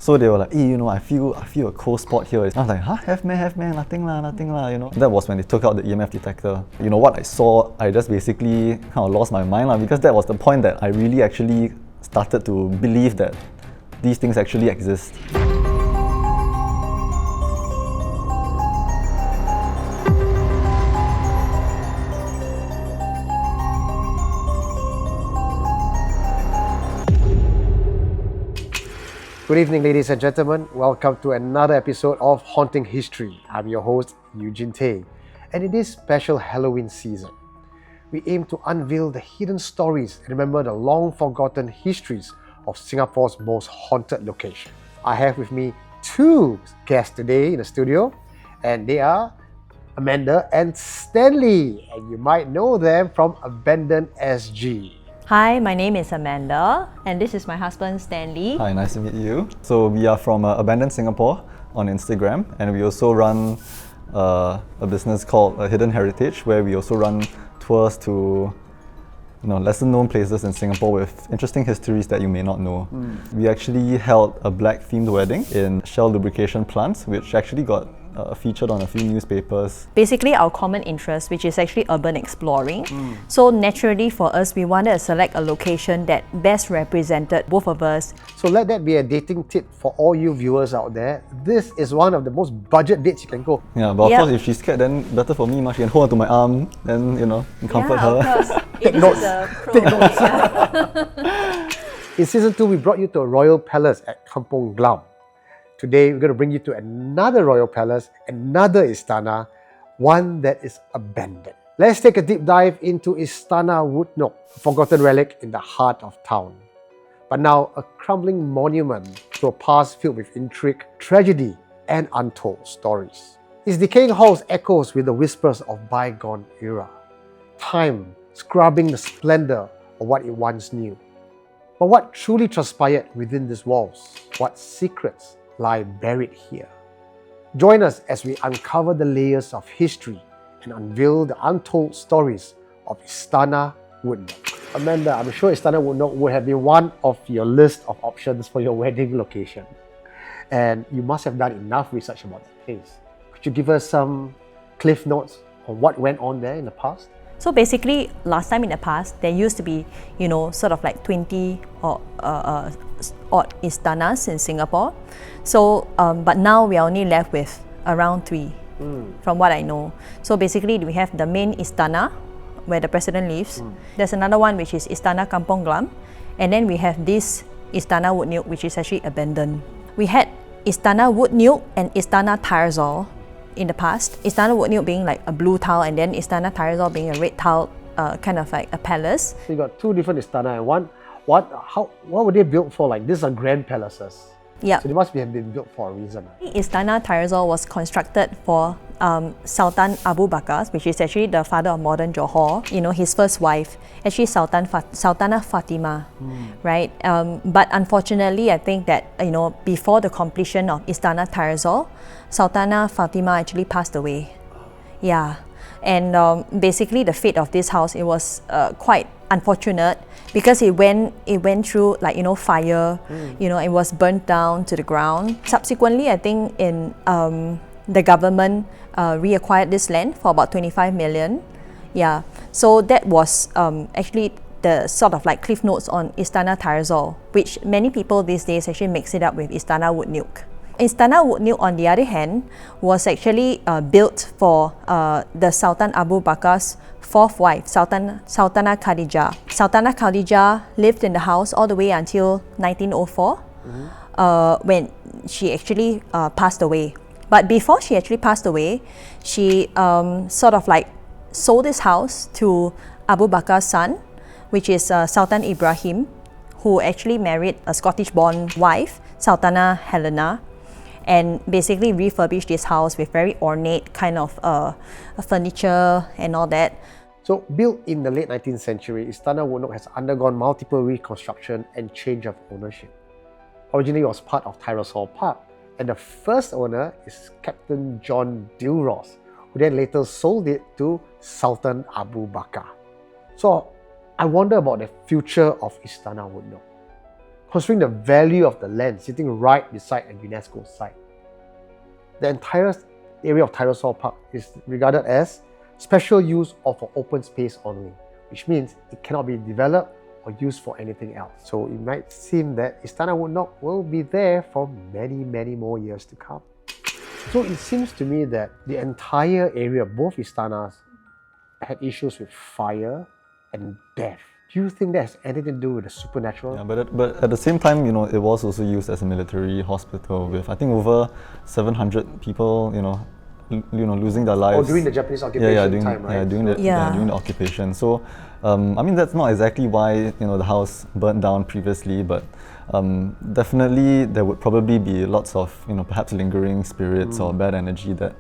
So they were like, hey, I feel a cold spot here. I was like, huh, have man, nothing lah. That was when they took out the EMF detector. What I saw, I just basically kind of lost my mind because that was the point that I really actually started to believe that these things actually exist. Good evening, ladies and gentlemen. Welcome to another episode of Haunting History. I'm your host, Eugene, and in this special Halloween season, we aim to unveil the hidden stories and remember the long-forgotten histories of Singapore's most haunted location. I have with me two guests today in the studio, and they are Amanda and Stanley, and you might know them from Abandoned SG. Hi, my name is Amanda, and this is my husband Stanley. Hi, nice to meet you. So we are from Abandoned Singapore on Instagram, and we also run a business called Hidden Heritage, where we also run tours to lesser known places in Singapore with interesting histories that you may not know. We actually held a black themed wedding in Shell lubrication plants, which actually got featured on a few newspapers. Basically our common interest, which is actually urban exploring. So naturally for us, we wanted to select a location that best represented both of us. So let that be a dating tip for all you viewers out there. This is one of the most budget dates you can go. Yeah, but of course if she's scared, then better for me, she can hold onto my arm and and comfort her. Of course. Take notes. Take notes. Yeah. In season 2, we brought you to a royal palace at Kampong Glam. Today, we're going to bring you to another royal palace, another Istana, one that is abandoned. Let's take a deep dive into Istana Woodneuk, a forgotten relic in the heart of town. But now, a crumbling monument to a past filled with intrigue, tragedy, and untold stories. Its decaying halls echoes with the whispers of bygone era. Time scrubbing the splendor of what it once knew. But what truly transpired within these walls? What secrets lie buried here? Join us as we uncover the layers of history and unveil the untold stories of Istana Woodneuk. Amanda, I'm sure Istana Woodneuk would have been one of your list of options for your wedding location. And you must have done enough research about the place. Could you give us some cliff notes on what went on there in the past? So basically, last time in the past, there used to be, sort of like 20 or odd istanas in Singapore. So, but now we are only left with around 3, from what I know. So basically, we have the main istana, where the president lives. There's another one which is Istana Kampong Glam, and then we have this Istana Woodneuk, which is actually abandoned. We had Istana Woodneuk and Istana Tyersall in the past. Istana Woodneuk being like a blue tile, and then Istana Tyersall being a red tile, kind of like a palace. So you got two different istana, and what were they built for? Like, these are grand palaces. Yeah. So they must have been built for a reason. Istana Tyersall was constructed for Sultan Bakar, which is actually the father of modern Johor. His first wife, actually Sultana Fatima, right? But unfortunately, I think that before the completion of Istana Tyersall, Sultana Fatima actually passed away. Yeah, and basically the fate of this house, it was quite unfortunate because it went through fire. It was burnt down to the ground. Subsequently, I think in the government reacquired this land for about 25 million. Yeah, so that was actually the sort of like cliff notes on Istana Tyersall, which many people these days actually mix it up with Istana Woodneuk. Istana Woodneuk, on the other hand, was actually built for the Sultan Bakar's fourth wife, Sultana Khadijah. Sultana Khadijah lived in the house all the way until 1904, when she actually passed away. But before she actually passed away, she sort of like sold this house to Abu Bakar's son, which is Sultan Ibrahim, who actually married a Scottish-born wife, Sultana Helena, and basically refurbished this house with very ornate kind of furniture and all that. So, built in the late 19th century, Istana Woodneuk has undergone multiple reconstruction and change of ownership. Originally, it was part of Tyersall Park, and the first owner is Captain John Dilros, who then later sold it to Sultan Bakar. So, I wonder about the future of Istana Woodneuk. considering the value of the land sitting right beside a UNESCO site. The entire area of Tyersall Park is regarded as special use or for open space only, which means it cannot be developed or used for anything else. So it might seem that Istana Woodneuk will be there for many, many more years to come. So it seems to me that the entire area, both Istanas, had issues with fire and death. Do you think that has anything to do with the supernatural? Yeah, but at the same time, you know, it was also used as a military hospital with, I think, over 700 people, losing their lives. Or during the Japanese occupation time, right? During the occupation. So, I mean, that's not exactly why the house burnt down previously, but definitely there would probably be lots of perhaps lingering spirits or bad energy that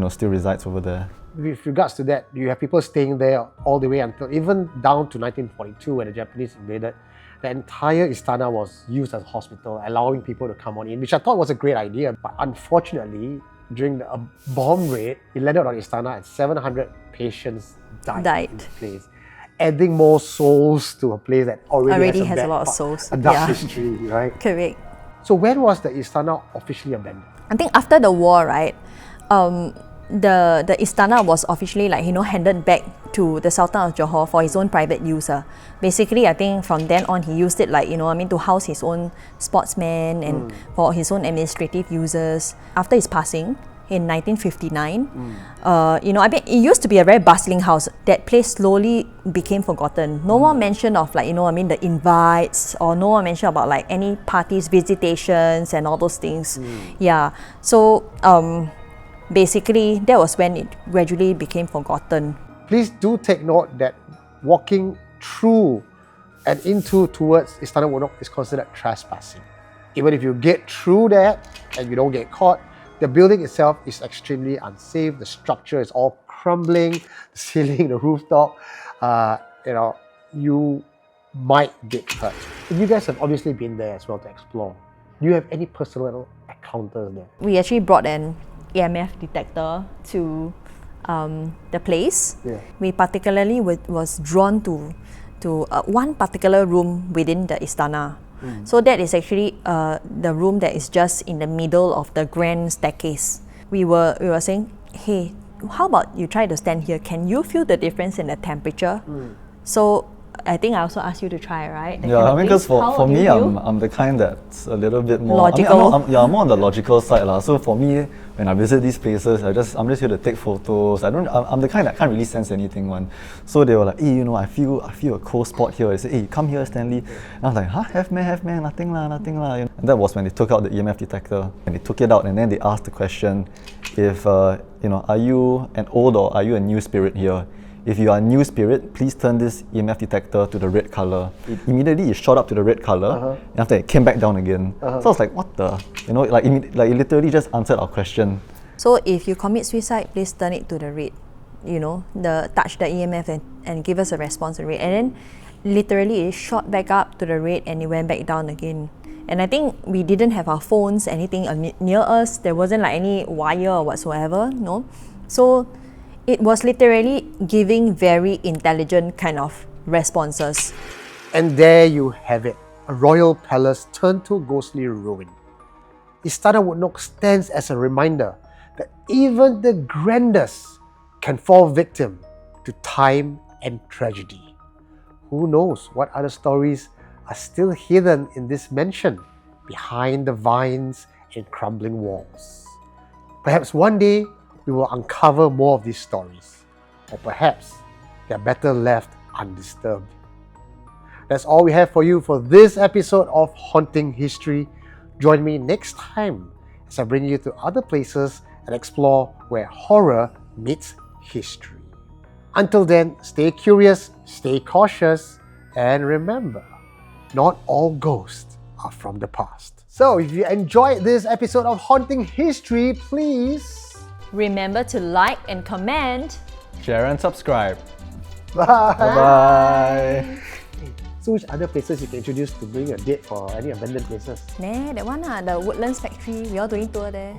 still resides over there. With regards to that, you have people staying there all the way until even down to 1942 when the Japanese invaded. The entire Istana was used as a hospital, allowing people to come on in, which I thought was a great idea. But unfortunately, during a bomb raid, it landed on Istana and 700 patients died in the place, adding more souls to a place that already has a lot of souls. A dark history, right? Correct. So when was the Istana officially abandoned? I think after the war, right, the Istana was officially handed back to the Sultan of Johor for his own private use. Basically, I think from then on he used it to house his own sportsmen and for his own administrative uses. After his passing in 1959, it used to be a very bustling house. That place slowly became forgotten. No more mention of the invites, or no more mention about any parties, visitations and all those things. Yeah. So basically, that was when it gradually became forgotten. Please do take note that walking through and towards Istana Woodneuk is considered trespassing. Even if you get through that and you don't get caught, the building itself is extremely unsafe. The structure is all crumbling, the ceiling, the rooftop. You might get hurt. You guys have obviously been there as well to explore. Do you have any personal encounters there? We actually brought an EMF detector to the place. Yeah. We particularly was drawn to one particular room within the Istana. So that is actually the room that is just in the middle of the grand staircase. We were saying, hey, how about you try to stand here? Can you feel the difference in the temperature? So I think I also asked you to try, right? Because for me, I'm the kind that's a little bit more logical. I'm more on the logical side, lah. So for me, when I visit these places, I'm just here to take photos. I'm the kind that can't really sense anything one. So they were like, hey, I feel a cold spot here. They said, hey, come here, Stanley. And I was like, huh, have man, nothing lah. And that was when they took out the EMF detector, and they took it out, and then they asked the question, if are you an old or are you a new spirit here? If you are a new spirit, please turn this EMF detector to the red color. Immediately it shot up to the red color, and after it came back down again. So I was like, what the? It literally just answered our question. So if you commit suicide, please turn it to the red. Touch the EMF and give us a response to red. And then literally it shot back up to the red and it went back down again. And I think we didn't have our phones, anything near us. There wasn't any wire or whatsoever, no. So it was literally giving very intelligent kind of responses. And there you have it, a royal palace turned to ghostly ruin. Istana Woodneuk stands as a reminder that even the grandest can fall victim to time and tragedy. Who knows what other stories are still hidden in this mansion, behind the vines and crumbling walls. Perhaps one day, we will uncover more of these stories, or perhaps they're better left undisturbed. That's all we have for you for this episode of Haunting History. Join me next time as I bring you to other places and explore where horror meets history. Until then, stay curious, stay cautious, and remember, not all ghosts are from the past. So if you enjoyed this episode of Haunting History, please remember to like and comment. Share and subscribe. Bye. Bye. So which other places you can introduce to bring a date for any abandoned places? That one, the Woodlands factory, we all doing tour there.